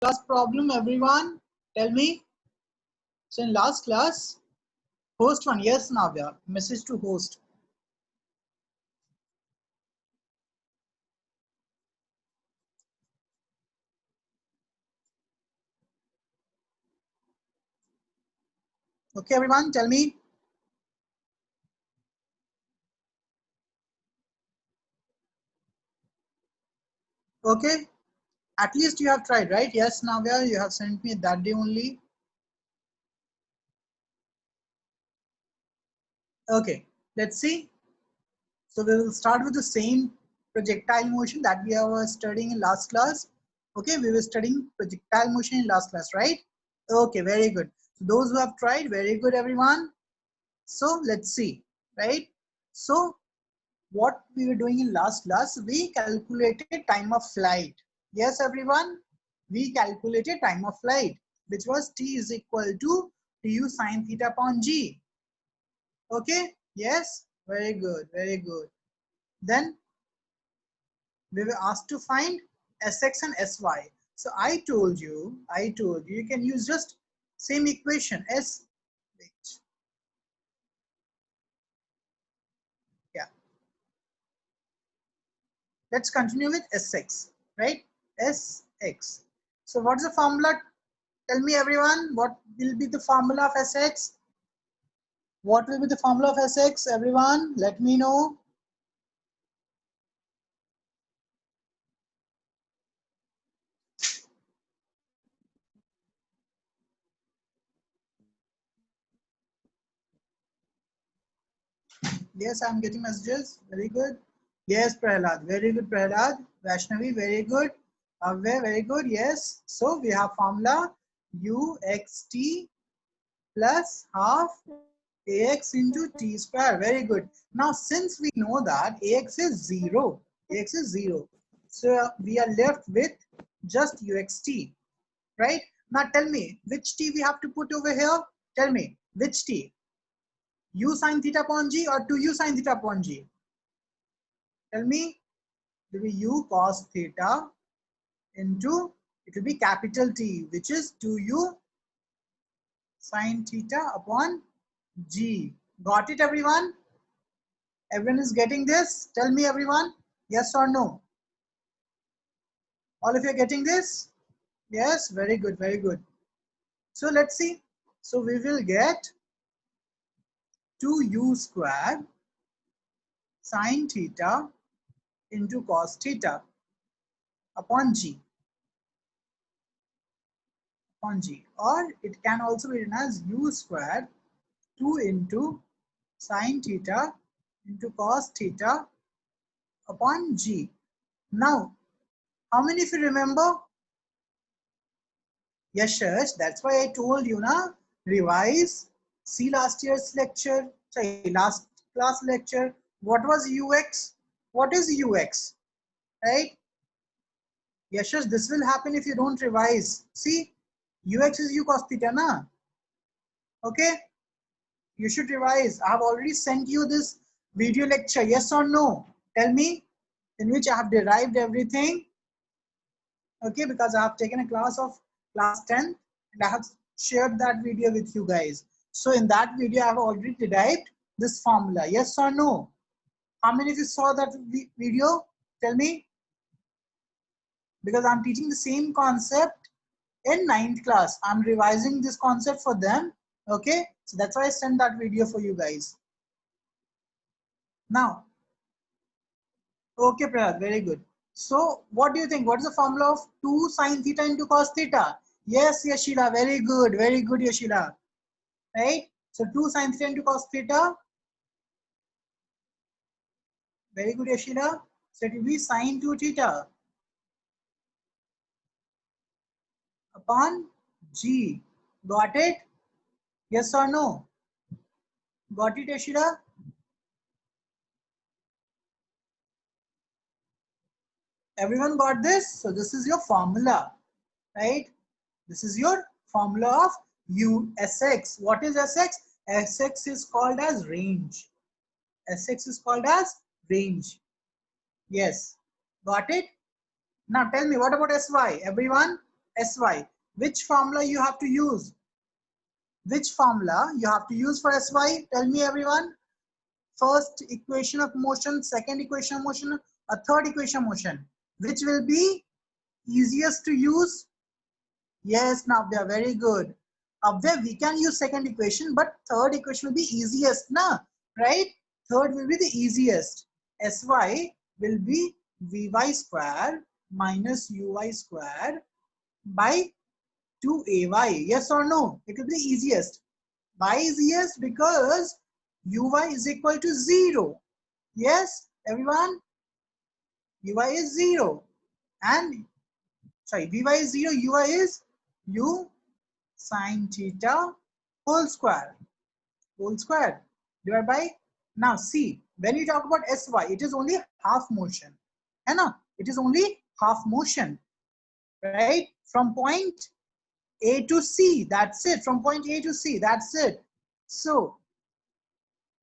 class problem, everyone? Tell me. So in last class, host one, yes, Navya, message to host. Okay, everyone, tell me. Okay, at least you have tried, right? Yes, Navya, you have sent me that day only. Okay, let's see. So we will start with the same projectile motion that we were studying in last class. Okay, we were studying projectile motion in last class, right? Okay, very good. So those who have tried, very good, everyone. So let's see, right? So what we were doing in last class, we calculated time of flight. Yes, everyone, we calculated time of flight, which was t is equal to du sine theta upon g. Okay, yes, very good, very good. Then we were asked to find Sx and Sy. So I told you, you can use just same equation S. Yeah, let's continue with Sx, right? Sx. So what's the formula? Tell me, everyone, what will be the formula of Sx? What will be the formula of Sx, everyone? Let me know. Yes, I'm getting messages. Very good. Yes, Prahlad. Very good, Prahlad. Vaishnavi, very good. Avya, very good. Yes. So we have formula uxt plus half ax into t square. Very good. Now, since we know that ax is 0, ax is 0. So we are left with just uxt, right? Now tell me, which t we have to put over here? Tell me, which t? U sine theta upon g or 2u sine theta upon g? Tell me, it will be u cos theta into, it will be capital T, which is 2u sine theta upon g. Got it, everyone? Everyone is getting this? Tell me, everyone, yes or no? All of you are getting this? Yes, very good, very good. So let's see. So we will get 2u squared sine theta into cos theta upon g, or it can also be written as u squared 2 into sine theta into cos theta upon g. Now, how many of you remember? Yes, Shash, that's why I told you, na, revise, see last year's lecture, sorry, last class lecture. What was ux? What is ux, right? Yes, Shash, this will happen if you don't revise. See, ux is u cos theta, na? Okay, you should revise. I have already sent you this video lecture, yes or no? Tell me, in which I have derived everything. Okay, because I have taken a class of class 10 and I have shared that video with you guys. So in that video, I have already derived this formula, yes or no? How many of you saw that video? Tell me. Because I'm teaching the same concept in 9th class. I'm revising this concept for them. Okay, so that's why I sent that video for you guys. Now, okay, Prayat, very good. So what do you think? What is the formula of 2 sine theta into cos theta? Yes, Yashila, very good, Yashila. Right? So 2 sine theta into cos theta. Very good, Yashila. So it will be sine 2 theta upon g. Got it? Yes or no? Got it, Yashila? Everyone got this? So this is your formula, right? This is your formula of Sx. What is Sx? Sx is called as range. Sx is called as range. Yes. Got it? Now tell me, what about Sy? Everyone? Sy. Which formula you have to use? Which formula you have to use for Sy? Tell me everyone. First equation of motion, second equation of motion, a third equation of motion. Which will be easiest to use? Yes, Navya, very good. Navya, we can use second equation, but third equation will be easiest, na? Right? Third will be the easiest. Sy will be Vy square minus Uy square by 2Ay. Yes or no? It will be the easiest. Why is yes? Because Uy is equal to 0. Yes, everyone? Uy is 0. And, sorry, Vy is 0, Uy is U sine theta whole square divided by, now see, when you talk about Sy, it is only half motion, है ना? It is only half motion, right? From point A to C, that's it. From point A to C, that's it. So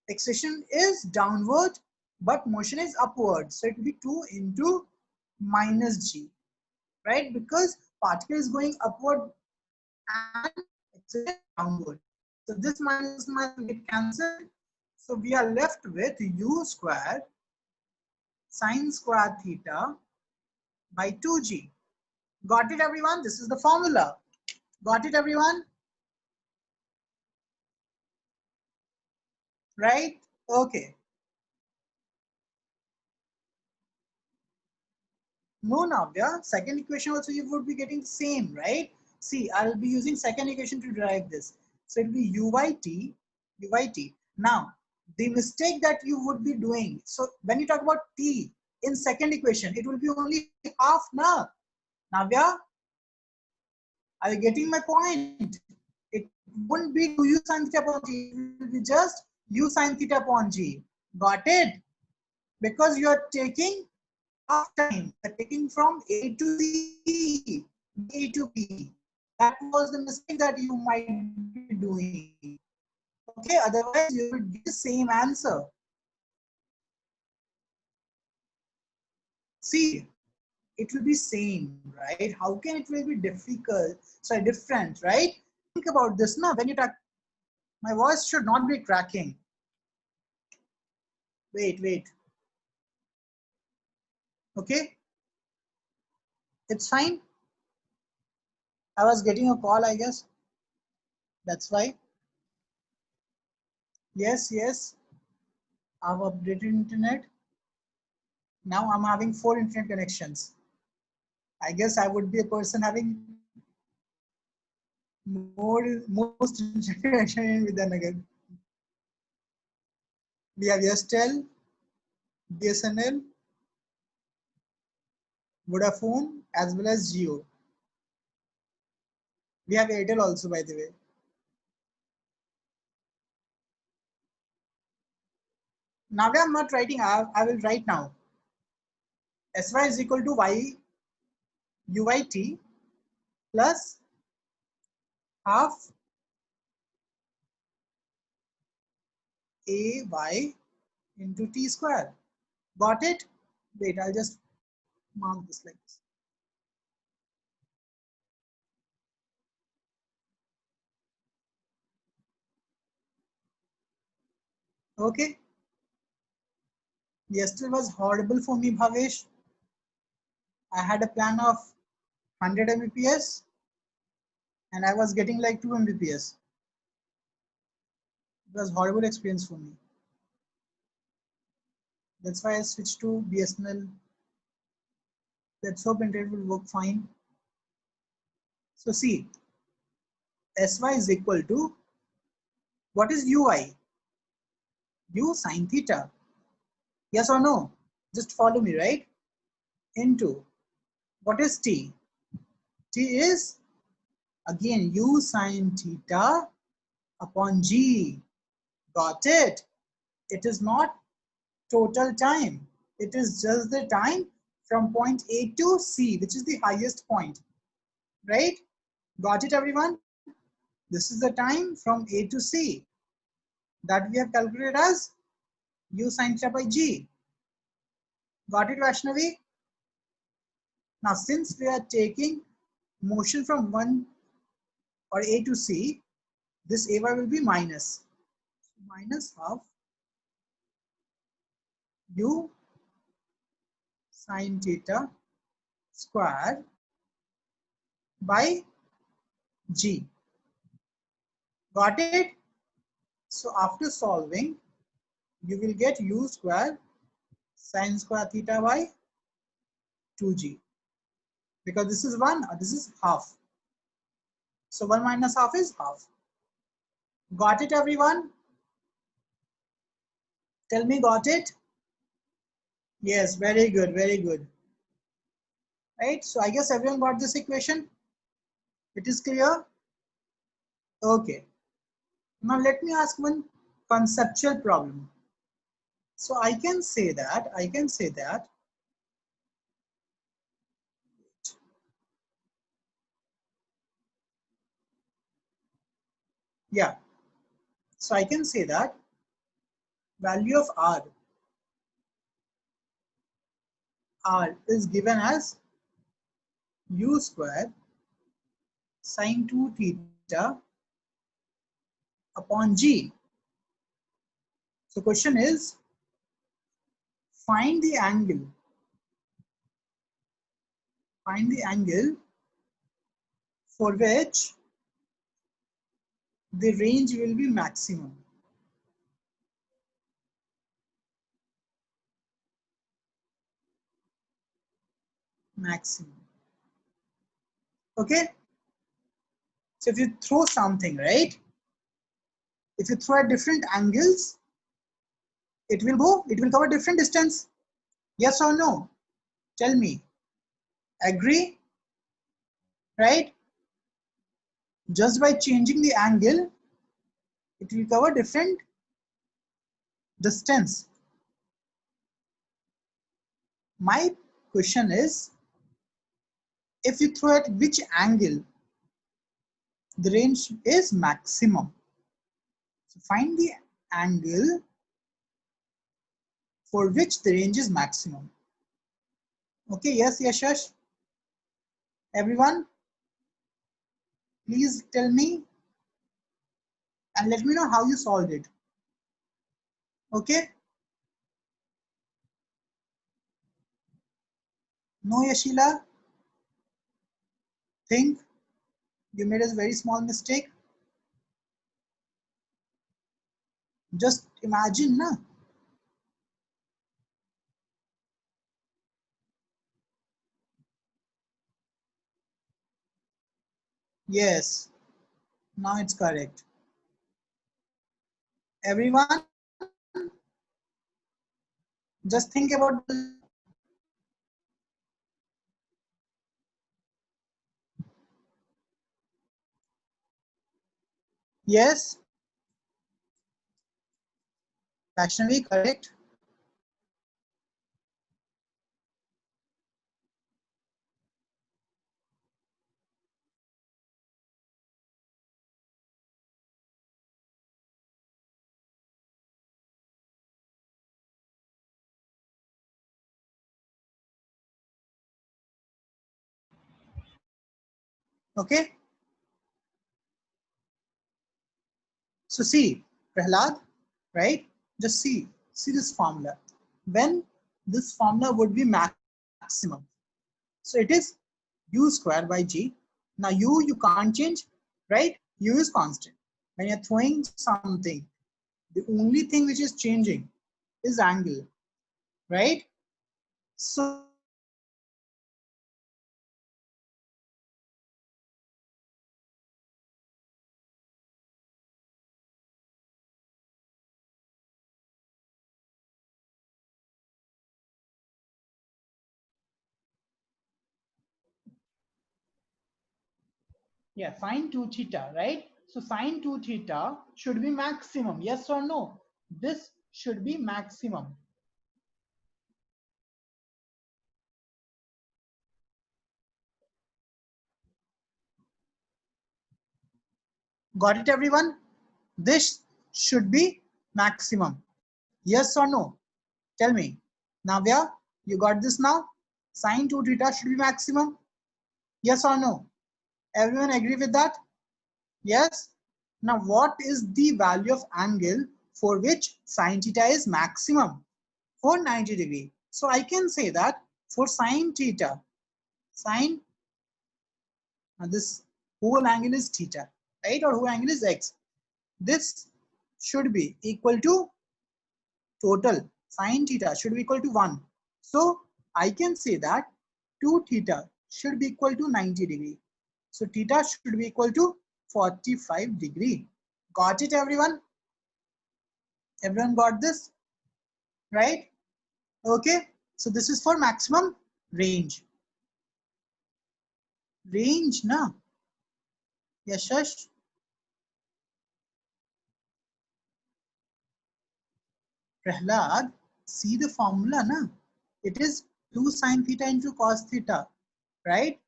acceleration is downward, but motion is upward. So it will be 2 into minus g, right? Because particle is going upward and acceleration downward. So this minus will get cancelled. So we are left with u square sine square theta by 2g. Got it, everyone? This is the formula. Got it, everyone? Right? Okay. No, Navya, second equation also you would be getting same, right? See, I'll be using second equation to derive this. So it will be uyt. Now, the mistake that you would be doing, so when you talk about t in second equation, it will be only half now. Navya, are you getting my point? It wouldn't be 2u sine theta upon g, it will be just u sine theta upon g. Got it? Because you are taking half time, taking from A to C, A to B. That was the mistake that you might be doing. Okay, otherwise you would get the same answer. See, it will be same, right? How can it will be difficult? So different, right? Think about this now. When you talk, my voice should not be cracking. Wait. Okay, it's fine. I was getting a call, I guess. That's why. Yes. I've updated internet. Now I'm having 4 internet connections. I guess I would be a person having most internet connection in Vidyannagar. We have Yestel, BSNL, Vodafone, as well as Jio. We have Airtel also, by the way. Now I'm not writing, I will write now. Sy is equal to y uyt plus half ay into t square. Got it? Wait, I'll just mark this like this. Okay. Yesterday was horrible for me, Bhavesh. I had a plan of 100 Mbps and I was getting like 2 Mbps. It was horrible experience for me. That's why I switched to BSNL. Let's hope internet will work fine. So see, Sy is equal to, what is Ui? U sine theta. Yes or no? Just follow me, right? Into, what is T? T is, again, U sine theta upon G. Got it? It is not total time. It is just the time from point A to C, which is the highest point, right? Got it, everyone? This is the time from A to C that we have calculated as U sine theta by G. Got it, Vaishnavi? Now, since we are taking motion from 1 or A to C, this AY will be minus. Minus half U sine theta square by G. Got it? So after solving, you will get U square sine square theta by 2G. Because this is 1, this is half. So 1 minus half is half. Got it, everyone? Tell me, got it? Yes, very good, very good. Right? So I guess everyone got this equation. It is clear? Okay. Now let me ask one conceptual problem. So I can say that, yeah. So I can say that value of R is given as U square sine 2 theta upon G. So question is, find the angle for which the range will be maximum. Okay. So if you throw something, right? If you throw at different angles, it will cover different distance. Yes or no? Tell me. Agree? Right? Just by changing the angle, it will cover different distance. My question is, if you throw at which angle the range is maximum. So find the angle for which the range is maximum. Okay, yes, Yashash. Everyone, please tell me and let me know how you solved it. Okay? No, Yashila? Think you made a very small mistake? Just imagine, na? Yes, now it's correct. Everyone, just think about yes, passionately correct. Okay. So see, Prahlad, right? Just see this formula. When this formula would be maximum. So it is U square by G. Now U you can't change, right? U is constant. When you're throwing something, the only thing which is changing is angle, right? So yeah, sine 2 theta, right? So sine 2 theta should be maximum. Yes or no? This should be maximum. Got it, everyone? This should be maximum. Yes or no? Tell me. Navya, you got this now? Sine 2 theta should be maximum. Yes or no? Everyone agree with that? Yes. Now what is the value of angle for which sine theta is maximum? For 90 degree. So I can say that for sine theta, sine, this whole angle is theta, right? Or whole angle is x. This should be equal to total sine theta should be equal to 1. So I can say that 2 theta should be equal to 90 degree. So theta should be equal to 45 degree. Got it, everyone? Everyone got this, right? Okay. So this is for maximum range. Range, na? Yes, Shash? Prahlad, see the formula, na? It is 2 sine theta into cos theta, right?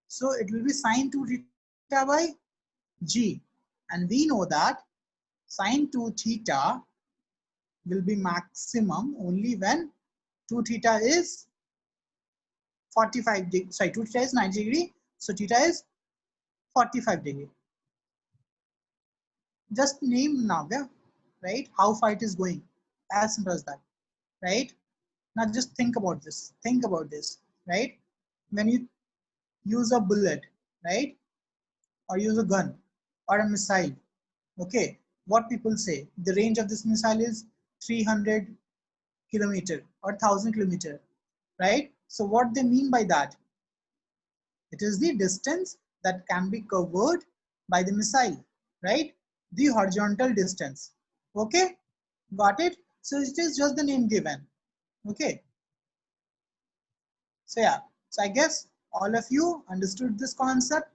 So it will be sine 2 theta by g. And we know that sine 2 theta will be maximum only when 2 theta is 45 degree. Sorry, 2 theta is 90 degree. So theta is 45 degree. Just name now, yeah, right? How far it is going. As simple as that, right? Now just think about this. Think about this, right? When you use a bullet, right? Or use a gun or a missile, okay? What people say, the range of this missile is 300 kilometer or 1000 kilometer, right? So what they mean by that? It is the distance that can be covered by the missile, right? The horizontal distance. Okay, got it? So it is just the name given. Okay, so yeah, so I guess all of you understood this concept.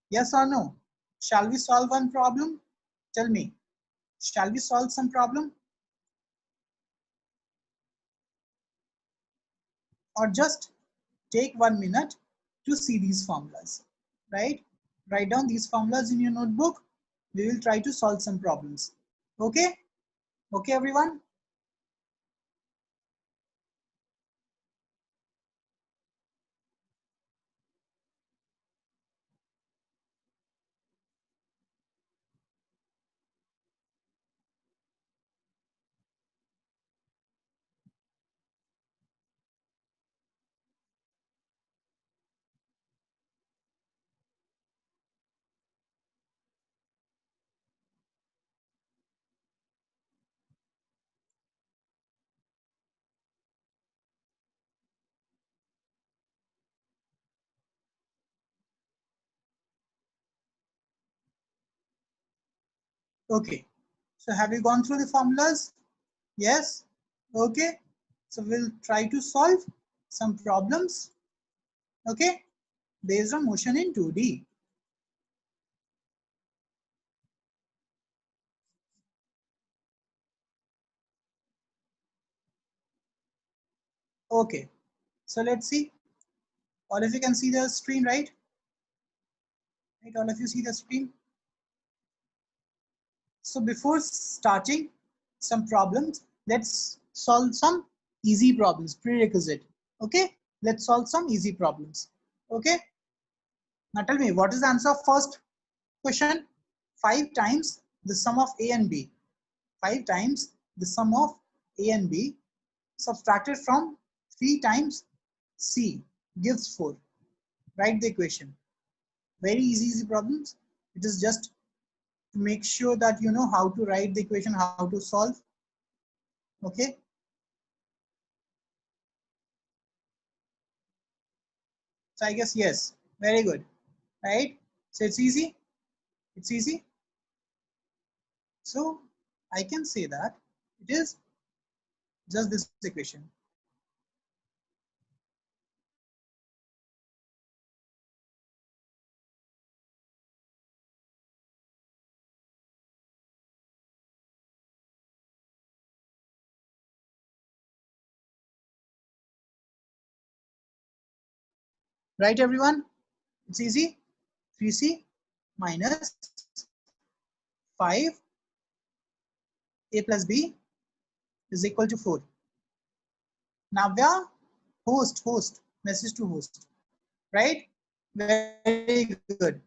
Yes or no? Shall we solve one problem? Tell me, shall we solve some problem? Or just take 1 minute to see these formulas, right? Write down these formulas in your notebook. We will try to solve some problems. Okay? Okay, everyone? Okay. So have you gone through the formulas? Yes? Okay. So we'll try to solve some problems. Okay? Based on motion in 2D. Okay. So let's see. All of you can see the screen, right? Right? All of you see the screen? So before starting some problems, let's solve some easy problems, prerequisite. Okay, let's solve some easy problems. Okay, now tell me, what is the answer of first question? 5 times the sum of a and b. 5 times the sum of a and b subtracted from 3 times c gives 4. Write the equation. Very easy problems. It is just to make sure that you know how to write the equation, how to solve. Okay, so I guess yes, very good, right? So it's easy, it's easy. So I can say that it is just this equation. Right, everyone? It's easy. 3c minus 5 a plus b is equal to 4. Navya, host, message to host, right? Very good.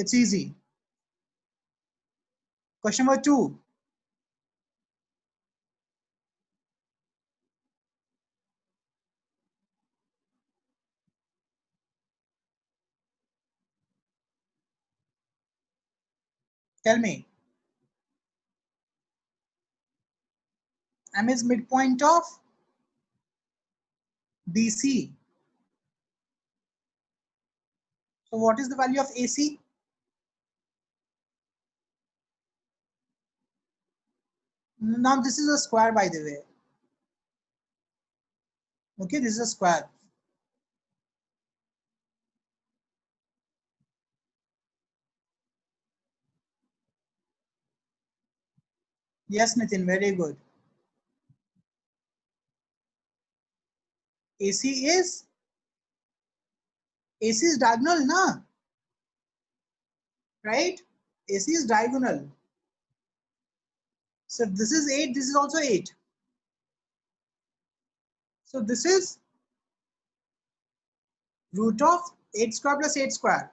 It's easy. Question number 2. Tell me. M is midpoint of BC. So what is the value of AC? Now this is a square, by the way. Okay, this is a square. Yes, Nitin, very good. AC is diagonal, na? Right? AC is diagonal. So if this is 8, this is also 8. So this is root of 8 square plus 8 square.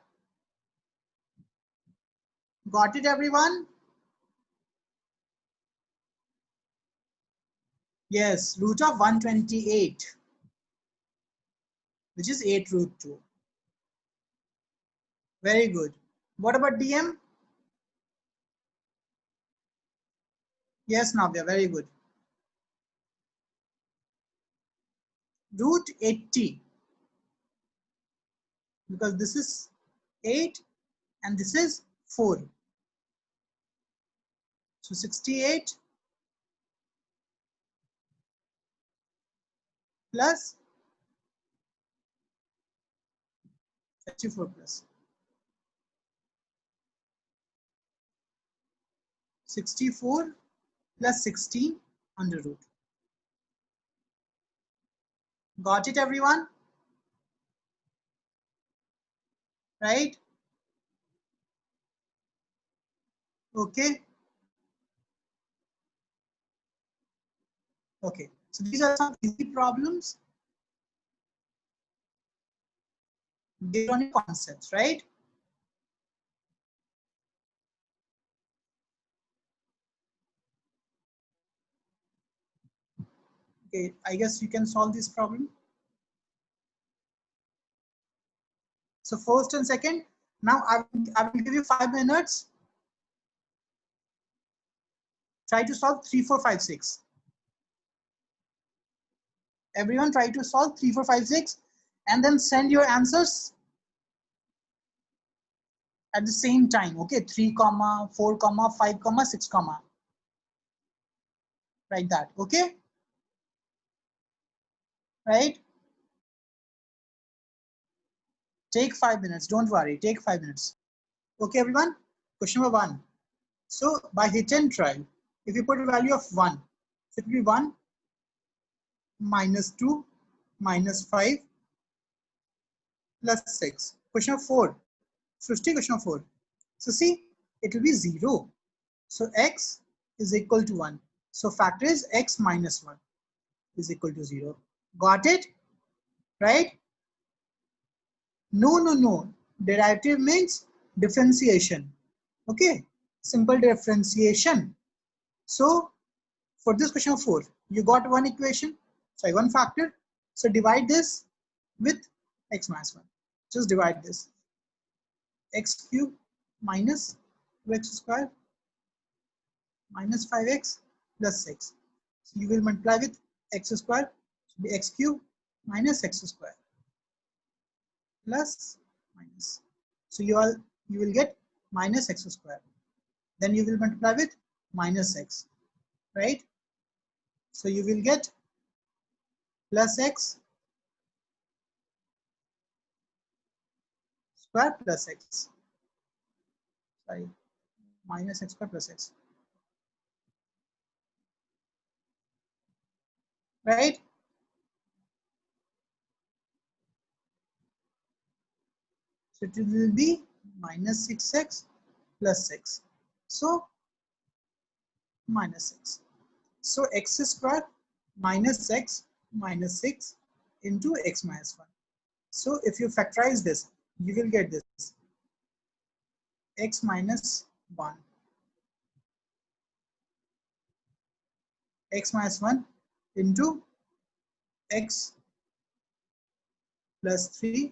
Got it, everyone? Yes, root of 128, which is 8 root 2. Very good. What about DM? Yes, Navya, very good. Root 80, because this is 8 and this is 4. So 68 plus 34 plus 64 plus 16 under root. Got it, everyone? Right? Okay. Okay. So these are some easy problems based on your concepts, right? Okay, I guess you can solve this problem. So first and second, now I will give you 5 minutes. Try to solve 3, 4, 5, 6. Everyone try to solve 3, 4, 5, 6 and then send your answers at the same time. Okay, 3, 4, 5, 6, like that. Okay, right? Take 5 minutes. Don't worry. Take 5 minutes. Okay, everyone. Question number 1. So by hit and try, if you put a value of 1, so it will be 1 minus 2 minus 5 plus 6. Question 4. Srushti, question 4. So see, it will be 0. So x is equal to 1. So factor is x minus 1 is equal to 0. Got it? Right? No, no, no. Derivative means differentiation. Okay? Simple differentiation. So for this question 4, you got one equation, sorry, one factor. So divide this with x minus 1. Just divide this. X cube minus 2x square minus 5x plus 6. So you will multiply with x square, so be x cube minus x square plus minus. So you will get minus x square. Then you will multiply with minus x, right? So you will get plus x square plus x. Sorry, minus x square plus x. Right? So it will be minus 6x plus 6. So minus 6. So x square minus x minus 6 into x minus 1. So if you factorize this, you will get this. x minus 1. X minus 1 into x plus 3.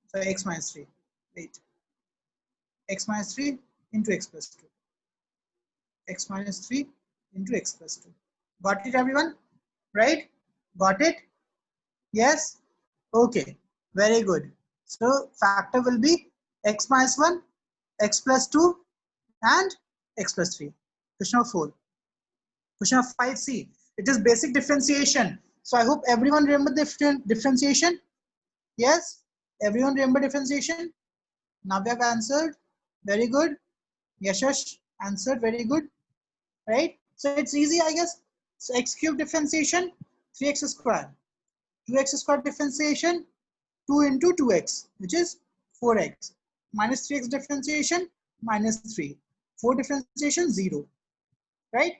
So x minus 3. Wait. X minus 3 into x plus 2. X minus 3 into x plus 2. Got it, everyone? Right? Got it? Yes? Okay. Very good. So factor will be x minus 1, x plus 2, and x plus 3. Question of 4. Question of 5C. It is basic differentiation. So I hope everyone remember the differentiation. Yes? Everyone remember differentiation? Navya answered. Very good. Yashash answered. Very good. Right? So it's easy, I guess. So x cube differentiation, 3x square. 2x square differentiation, 2 into 2x, which is 4x. Minus 3x differentiation, minus 3. 4 differentiation, 0. Right?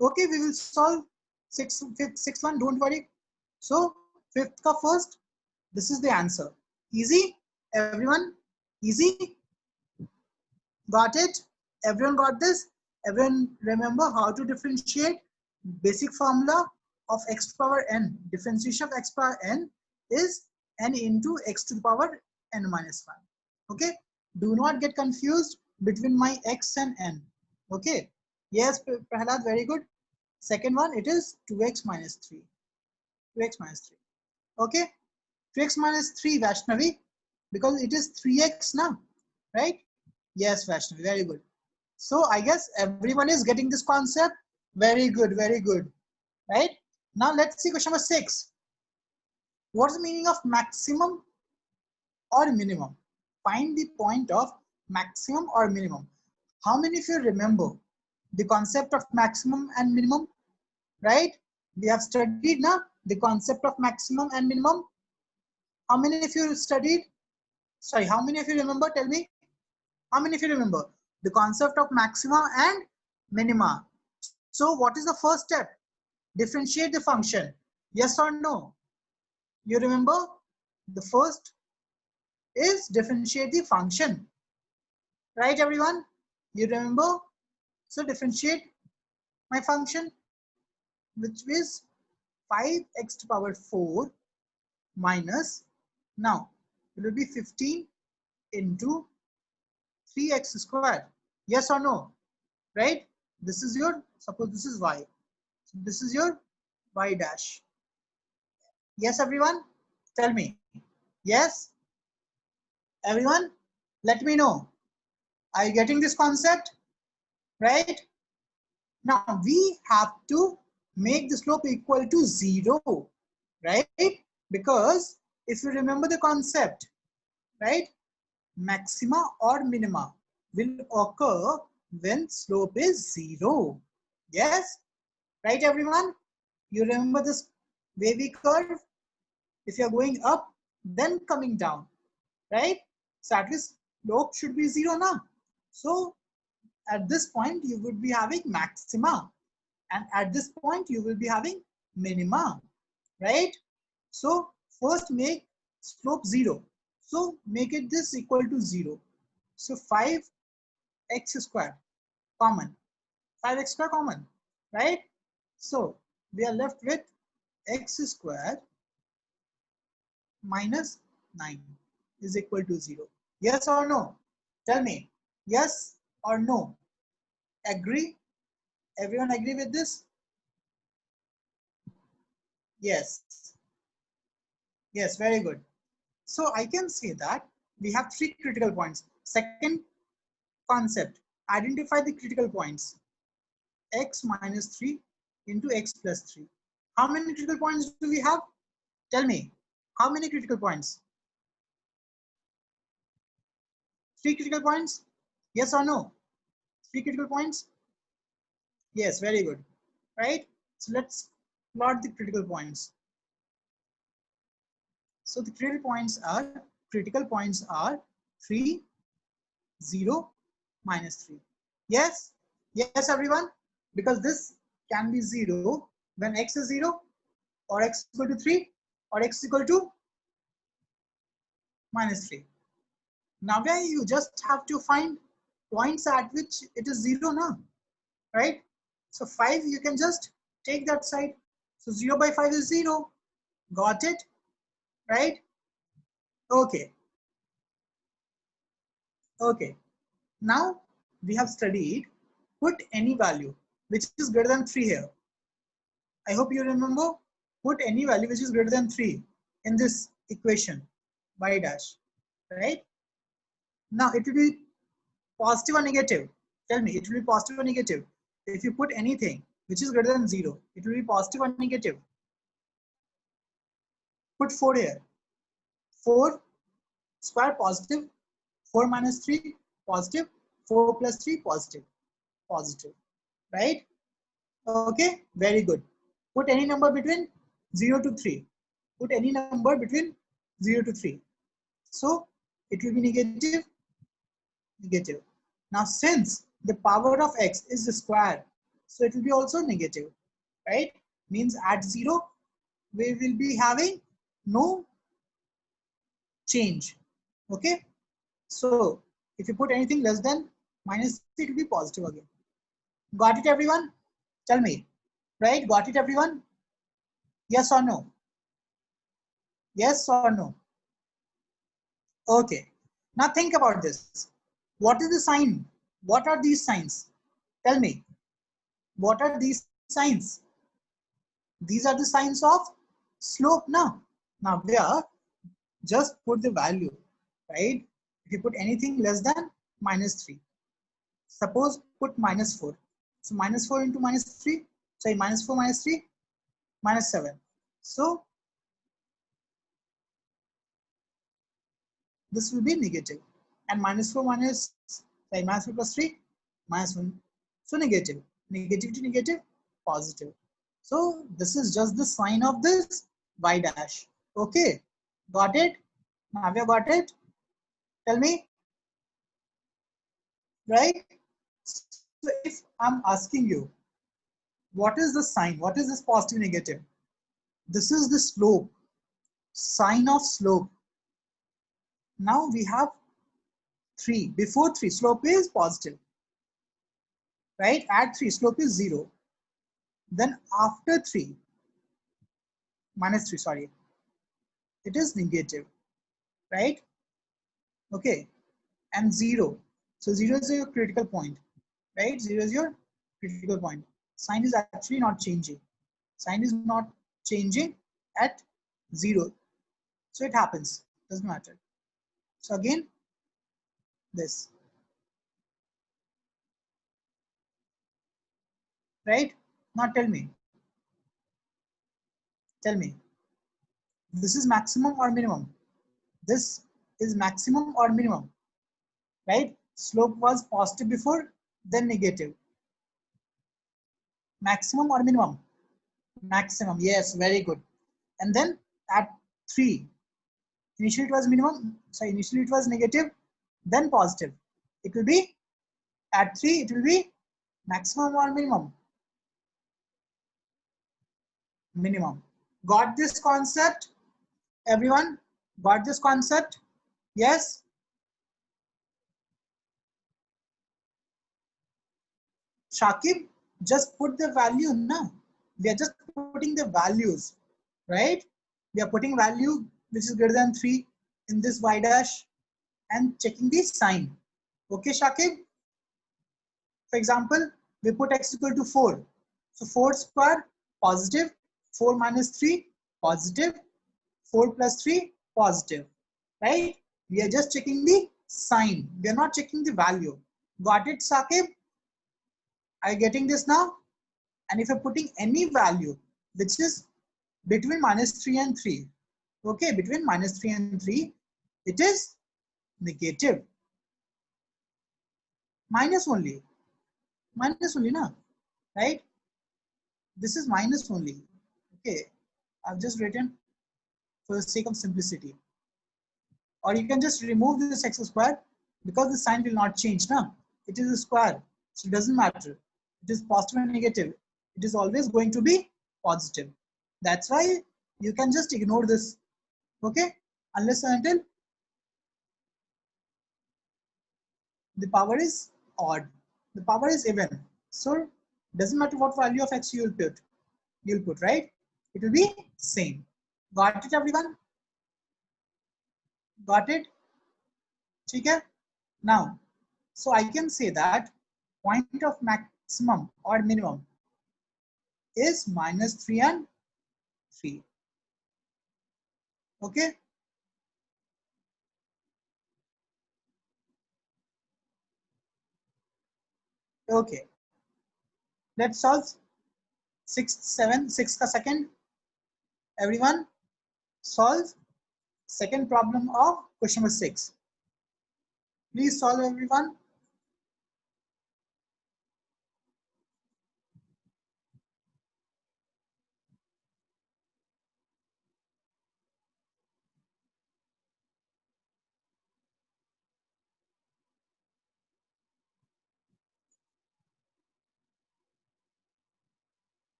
Okay, we will solve sixth one, don't worry. So, fifth ka first, this is the answer. Easy? Everyone? Easy? Got it? Everyone got this? Everyone remember how to differentiate? Basic formula of x to the power n. Differentiation of x power n is n into x to the power n minus 1. Okay? Do not get confused between my x and n. Okay? Yes, Prahlad, very good. Second one, it is 2x minus 3. 2x minus 3. Okay? 2x minus 3, Vaishnavi, because it is 3x now, right? Yes, Vaishnavi, very good. So I guess everyone is getting this concept. Very good, very good. Right? Now let's see question number 6. What's the meaning of maximum or minimum? Find the point of maximum or minimum. How many of you remember the concept of maximum and minimum? Right? We have studied now the concept of maximum and minimum. How many of you studied? Sorry, how many of you remember? Tell me. How many of you remember the concept of maxima and minima? So what is the first step? Differentiate the function. Yes or no? You remember? The first is differentiate the function. Right, everyone? You remember? So differentiate my function, which is 5x to the power 4 minus, now it will be 15 into 3x squared. Yes or no? Right? This is your, suppose this is y. So this is your y dash. Yes, everyone? Tell me. Yes? Everyone? Let me know. Are you getting this concept? Right? Now we have to make the slope equal to 0. Right? Because if you remember the concept, right? Maxima or minima will occur when slope is 0. Yes? Right, everyone? You remember this wavy curve? If you're going up, then coming down, right? So at least slope should be 0 now. So at this point, you would be having maxima. And at this point, you will be having minima, right? So first make slope 0. So make it this equal to 0. So 5x squared common. 5x squared common, right? So we are left with x squared minus 9 is equal to 0. Yes or no? Tell me. Yes or no? Agree? Everyone agree with this? Yes. Yes, very good. So I can say that we have 3 critical points. Second concept, identify the critical points. X minus 3 into x plus 3. How many critical points do we have? Tell me. How many critical points? 3 critical points? Yes or no? 3 critical points? Yes, very good. Right? So let's plot the critical points. So the critical points are 3, 0, minus 3. Yes? Yes, everyone? Because this can be 0 when x is 0, or x is equal to 3, or x is equal to minus 3. Now you just have to find points at which it is 0 now, right? So 5, you can just take that side. So 0 by 5 is 0. Got it? Right? Okay. Okay. Now we have studied put any value which is greater than 3 here. I hope you remember, put any value which is greater than 3 in this equation, y dash, right? Now it will be positive or negative. Tell me, it will be positive or negative. If you put anything which is greater than 0, it will be positive or negative. Put 4 here. 4 square positive, 4 minus 3 positive, 4 plus 3 positive, positive, right? Okay, very good. Put any number between 0 to 3. Put any number between 0 to 3. So it will be negative, negative. Now since the power of x is the square, so it will be also negative, right? Means at 0, we will be having no change, okay? So if you put anything less than minus 3, it will be positive again. Got it, everyone? Tell me, right? Got it, everyone? Yes or no? Yes or no? Okay. Now think about this. What is the sign? What are these signs? Tell me. What are these signs? These are the signs of slope now. Now there, just put the value, right? If you put anything less than minus 3, suppose put minus 4. So minus 4 into minus 3, sorry, minus 4 minus 3, minus 7. So this will be negative. And minus 4 minus, sorry, minus 4 plus 3, minus 1. So negative. Negative to negative, positive. So this is just the sign of this y dash. Okay, got it? Navya, got it? Tell me, right? So if I'm asking you, what is the sign? What is this positive, negative? This is the slope, sign of slope. Now we have 3. Before 3, slope is positive, right? At 3, slope is 0. Then after 3, minus 3, sorry, it is negative, right? Okay, and 0. So 0 is your critical point, right? 0 is your critical point. Sign is actually not changing. Sign is not changing at 0. So it happens, doesn't matter. So again, this, right? Now tell me, this is maximum or minimum? This is maximum or minimum, right? Slope was positive before, then negative. Maximum or minimum? Maximum, yes, very good. And then at 3, initially it was minimum, sorry, initially it was negative, then positive. It will be, at 3, it will be maximum or minimum? Minimum. Got this concept? Everyone got this concept? Yes? Shakib, just put the value now. We are just putting the values, right? We are putting value which is greater than 3 in this y dash and checking the sign. Okay, Shakib? For example, we put x equal to 4. So 4 square, positive. 4 minus 3, positive. 4 plus 3, positive. Right? We are just checking the sign. We are not checking the value. Got it, Shakib? Are you getting this now? And if you're putting any value which is between minus 3 and 3, okay, between minus 3 and 3, it is negative. Minus only na, right? This is minus only. Okay, I've just written for the sake of simplicity. Or you can just remove this x square because the sign will not change now. It is a square, so it doesn't matter. It is positive and negative. It is always going to be positive. That's why you can just ignore this. Okay, unless and until the power is odd. The power is even. So doesn't matter what value of x you'll put, right? It will be same. Got it, everyone? Got it? Okay. Now, so I can say that point of maximum or minimum is -3 and 3. Okay. Okay. Let's solve 6 ka second. Everyone solve second problem of question number 6. Please solve, everyone.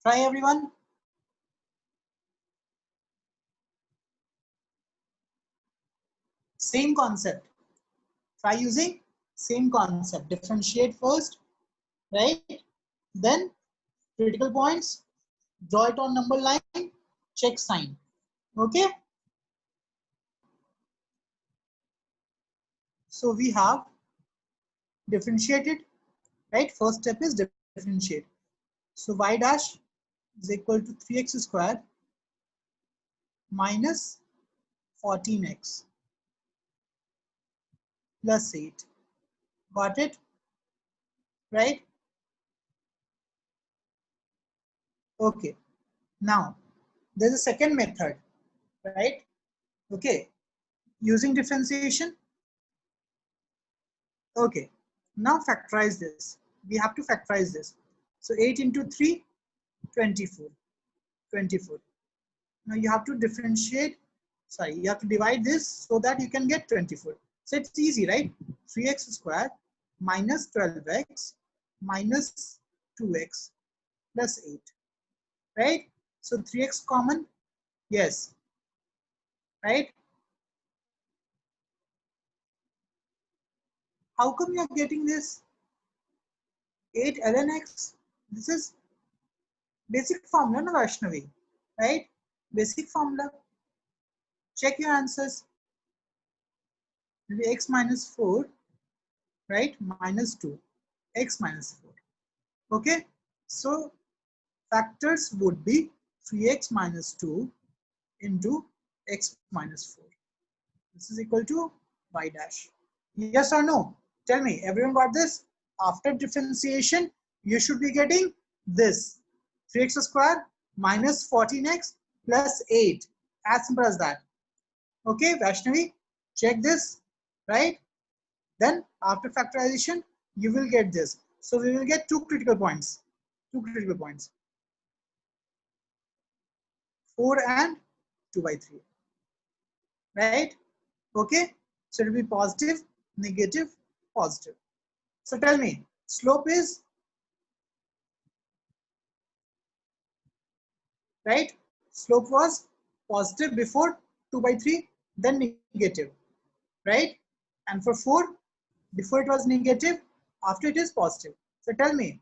Try, everyone. Same concept. Try using same concept. Differentiate first, right? Then critical points, draw it on number line, check sign. Okay. So we have differentiated, right? First step is differentiate. So y dash is equal to 3x squared minus 14x plus 8. Got it? Right? Okay. Now, there's a second method, right? Okay. Using differentiation. Okay. Now factorize this. We have to factorize this. So 8 into 3, 24. 24. Now you have to differentiate. Sorry, you have to divide this so that you can get 24. So it's easy, right? 3x squared minus 12x minus 2x plus 8, right? So 3x common, yes, right? How come you're getting this 8 ln x? This is basic formula, no, Vaishnavi, right? Basic formula. Check your answers. Maybe x minus 4, right? Minus 2, x minus 4. Okay, so factors would be 3x minus 2 into x minus 4. This is equal to y dash. Yes or no? Tell me, everyone got this? After differentiation, you should be getting this. 3x squared minus 14x plus 8. As simple as that. Okay, Vaishnavi, check this, right? Then after factorization, you will get this. So we will get two critical points. 4 and 2 by 3, right? Okay, so it will be positive, negative, positive. So tell me, slope is, right? Slope was positive before 2 by 3, then negative, right? And for 4, before it was negative, after it is positive. So tell me,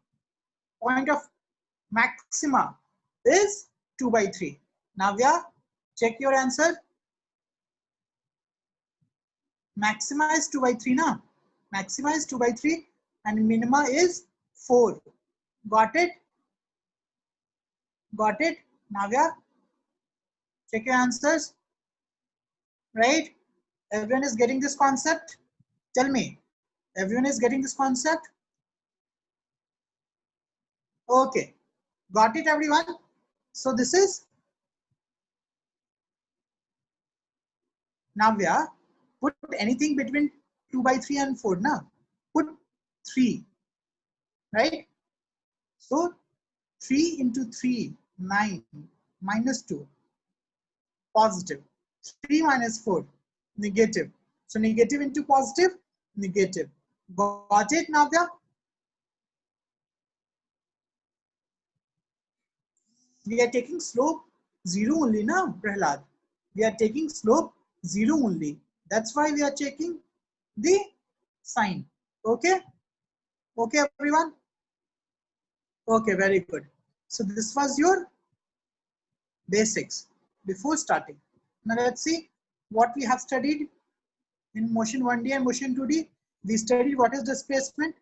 point of maxima is 2 by 3. Navya, check your answer. Maxima is 2 by 3 now. Maxima is 2 by 3 and minima is 4. Got it? Got it? Navya? Check your answers. Right? Everyone is getting this concept? Tell me. Everyone is getting this concept? Okay. Got it, everyone? So this is Navya. Put anything between 2 by 3 and 4 now. Put 3, right? So 3 into 3, 9, minus 2, positive. 3 minus 4, negative. So negative into positive, negative. Got it, Navya? We are taking slope 0 only, na, Prahlad? We are taking slope 0 only. That's why we are taking the sign. Okay? Okay, everyone? Okay, very good. So this was your basics before starting. Now let's see what we have studied in motion 1D and motion 2D. We studied what is displacement.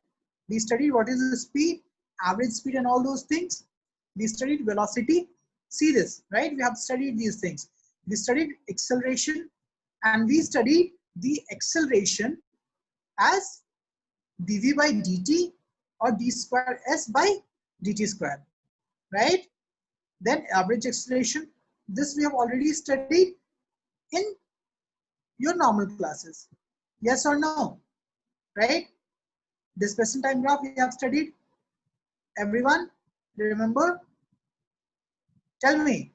We studied what is the speed, average speed and all those things. We studied velocity. See this, right? We have studied these things. We studied acceleration and we studied the acceleration as dv by dt or d square s by dt square, right? Then average acceleration. This we have already studied in your normal classes. Yes or no? Right? Displacement time graph we have studied. Everyone, remember? Tell me.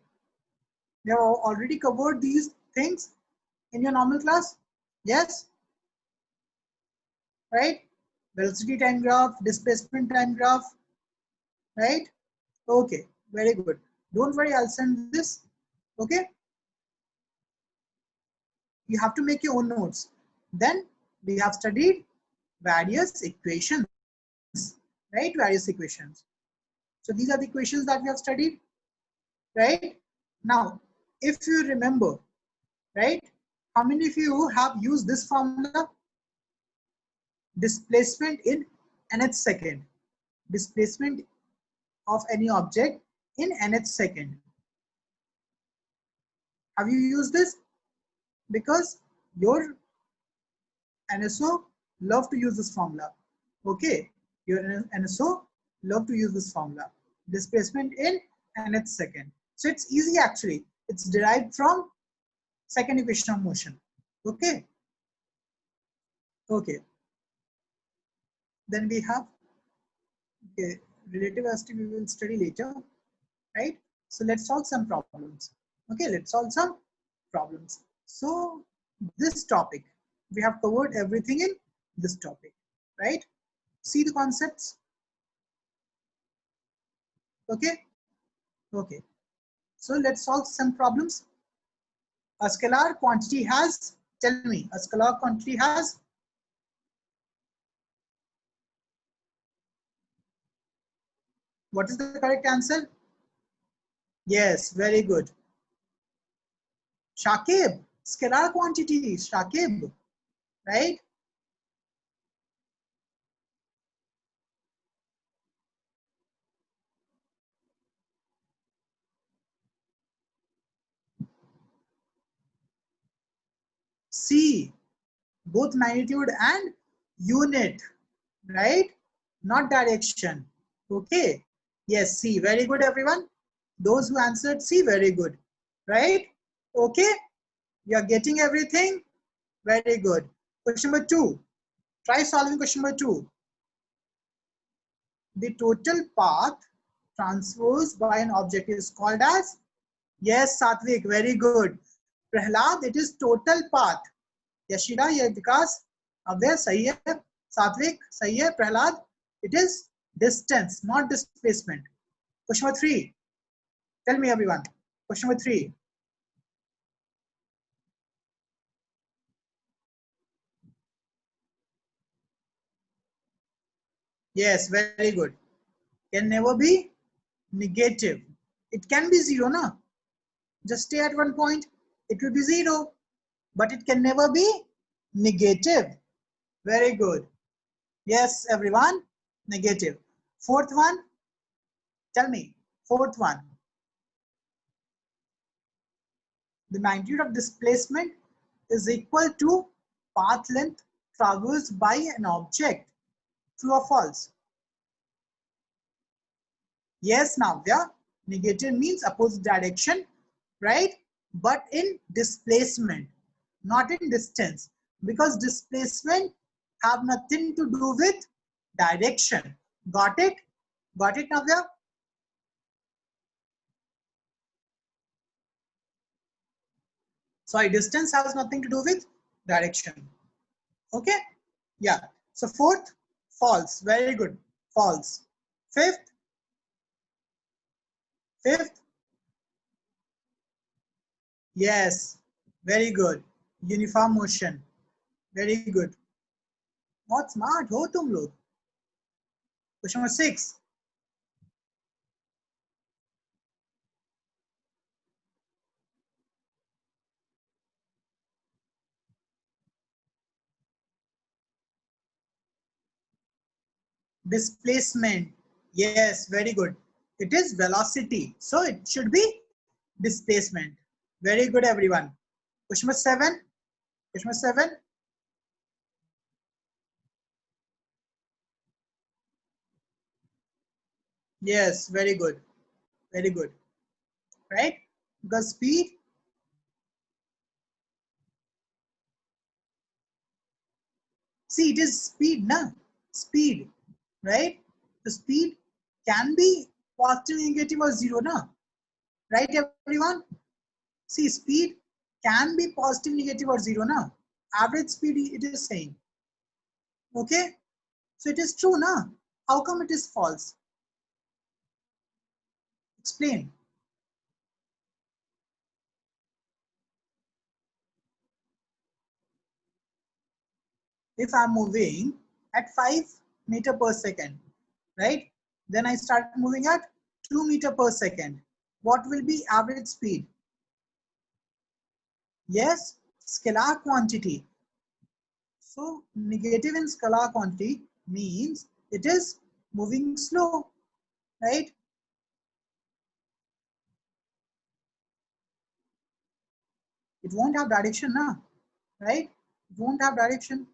You have already covered these things in your normal class? Yes? Right? Velocity time graph, displacement time graph, right? Okay, very good. Don't worry, I'll send this. Okay? You have to make your own notes. Then we have studied various equations, right? Various equations. So these are the equations that we have studied, right? Now, if you remember, right? How many of you have used this formula? Displacement in nth second. Displacement of any object in nth second. Have you used this? Because your NSO love to use this formula. Okay, your NSO love to use this formula. Displacement in nth second. So it's easy actually. It's derived from second equation of motion. Okay. Okay. Then we have okay, relative velocity we will study later, right? So let's solve some problems. Okay, let's solve some problems. So this topic, we have covered everything in this topic, right? See the concepts. Okay. Okay. So let's solve some problems. A scalar quantity has, tell me, a scalar quantity has what is the correct answer? Yes, very good. Shakib, scalar quantity, Shakib, right? C, both magnitude and unit, right? Not direction. Okay. Yes, C. Very good, everyone. Those who answered C, very good. Right? Okay. You are getting everything. Very good. Question number 2. Try solving question number 2. The total path traversed by an object is called as? Yes, Satvik. Very good. Prahlad, it is total path. Yashida, ये विकास अव्यय सही है, सात्विक सही है, Prahlad it is distance, not displacement. Question number 3. Tell me everyone. Question number 3. Yes, very good. Can never be negative. It can be 0, na? Just stay at one point. It will be 0, but it can never be negative. Very good. Yes, everyone. Negative. Fourth one. Tell me. Fourth one. The magnitude of displacement is equal to path length traversed by an object. True or false? Yes, Navya. Negative means opposite direction, right? But in displacement, not in distance. Because displacement have nothing to do with direction. Got it? Got it, Navya? Sorry, distance has nothing to do with direction. Okay? Yeah. So fourth, false. Very good. False. Fifth, fifth, yes. Very good. Uniform motion. Very good. बहुत smart हो तुम लोग. Question number 6. Displacement. Yes, very good. It is velocity. So it should be displacement. Very good, everyone. Question number 7. Question number 7. Yes, very good. Very good. Right? Because speed, see, it is speed, na? Speed, right? The speed can be positive, negative, or zero, na? Right, everyone? See, speed can be positive, negative, or zero, na? Average speed, it is saying. Okay? So it is true, na? How come it is false? Explain. If I'm moving at 5 meter per second, right? Then I start moving at 2 meter per second. What will be average speed? Yes, scalar quantity. So negative in scalar quantity means it is moving slow, right? It won't have direction now, right? It won't have direction.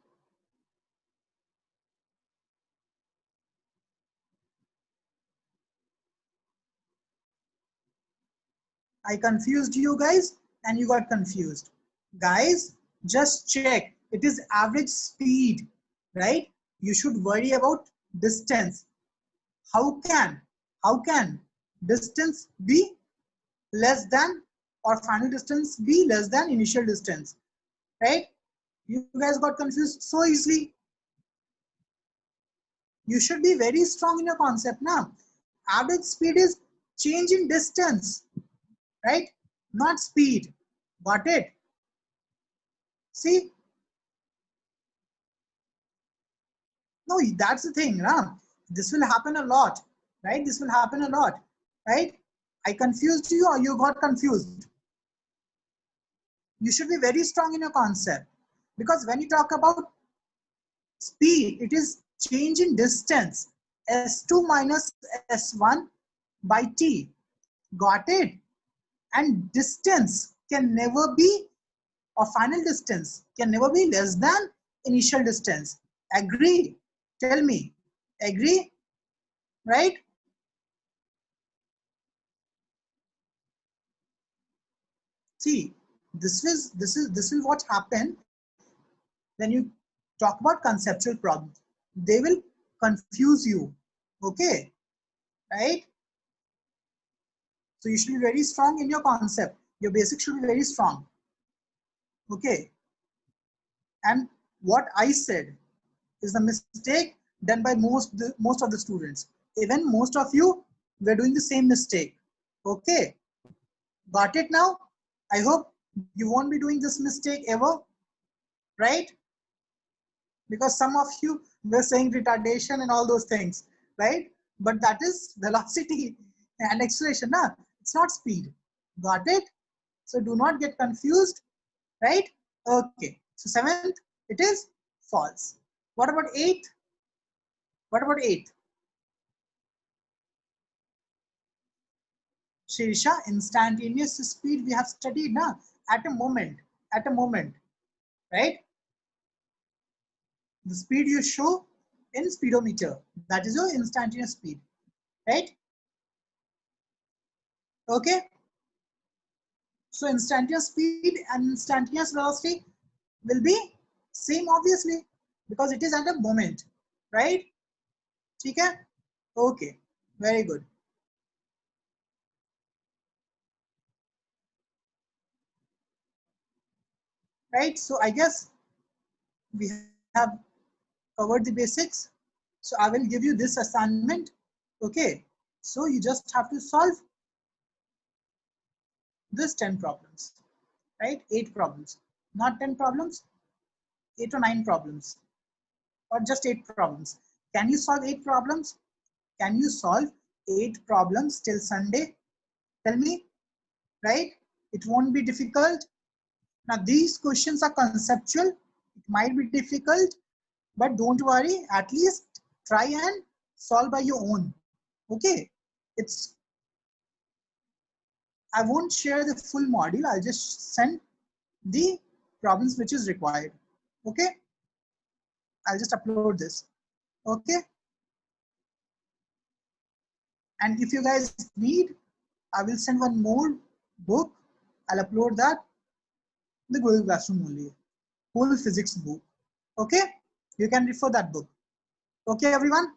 I confused you guys and you got confused. Guys, just check. It is average speed, right? You should worry about distance. How can distance be less than, or final distance be less than initial distance, right? You guys got confused so easily. You should be very strong in your concept now. Average speed is change in distance, right? Not speed. Got it? See? No, that's the thing. Huh? This will happen a lot, right? This will happen a lot, right? I confused you or you got confused. You should be very strong in your concept, because when you talk about speed, it is change in distance, s2 minus s1 by t. Got it? And distance can never be, or final distance can never be less than initial distance. Agree? Tell me. Agree? Right? See, this is what happened when you talk about conceptual problems. They will confuse you. Okay? Right? So you should be very strong in your concept. Your basics should be very strong. Okay? And what I said is the mistake done by most of the students. Even most of you were doing the same mistake. Okay? Got it now? I hope you won't be doing this mistake ever. Right? Because some of you were saying retardation and all those things, right? But that is velocity and acceleration. Nah? It's not speed. Got it? So do not get confused, right? Okay. So 7th, it is false. What about 8th? What about 8th? Shirisha, instantaneous speed we have studied now. At a moment, right? The speed you show in speedometer, that is your instantaneous speed, right? Okay. So instantaneous speed and instantaneous velocity will be same, obviously, because it is at a moment, right? ठीक है? Okay, very good. Right, so I guess we have covered the basics. So I will give you this assignment. Okay, so you just have to solve this 10 problems, right? 8 problems, not 10 problems, 8 or 9 problems, or just 8 problems. Can you solve 8 problems? Can you solve 8 problems till Sunday? Tell me, right? It won't be difficult. Now, these questions are conceptual. It might be difficult, but don't worry, at least try and solve by your own. Okay, it's I won't share the full module. I'll just send the problems which is required. Okay, I'll just upload this. Okay, and if you guys need, I will send one more book. I'll upload that, the Google Classroom only, whole physics book. Okay, you can refer that book. Okay, everyone,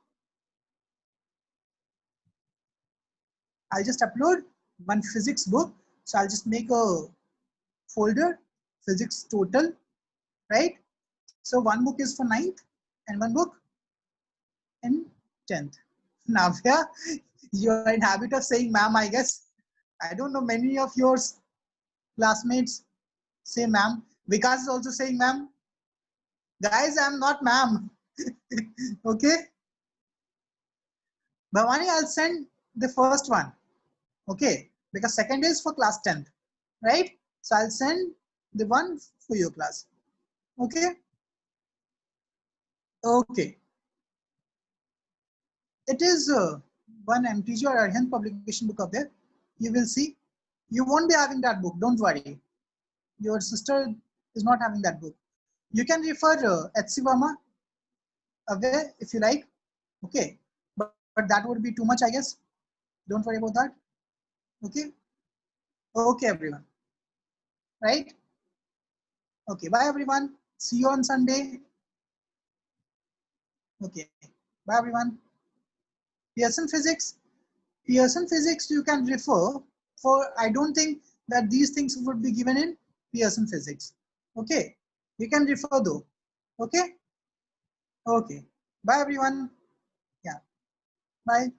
I'll just upload one physics book. So I'll just make a folder, physics total, right? So one book is for 9th and one book in 10th. Navya, you are in habit of saying ma'am, I guess. I don't know, many of your classmates say ma'am. Vikas is also saying ma'am. Guys, I'm not ma'am. Okay. Bhavani, I'll send the first one. Okay. Because second is for class 10th. Right? So I'll send the one for your class. Okay. Okay. It is one MTG or Arihant publication book up there. You will see. You won't be having that book. Don't worry. Your sister is not having that book. You can refer H.C. Verma away if you like. Okay. But that would be too much, I guess. Don't worry about that. Okay. Okay, everyone. Right? Okay. Bye, everyone. See you on Sunday. Okay. Bye, everyone. Pearson Physics. Pearson Physics you can refer for, I don't think that these things would be given in Pearson Physics. Okay, you can refer though. Okay, okay. Bye everyone. Yeah, bye.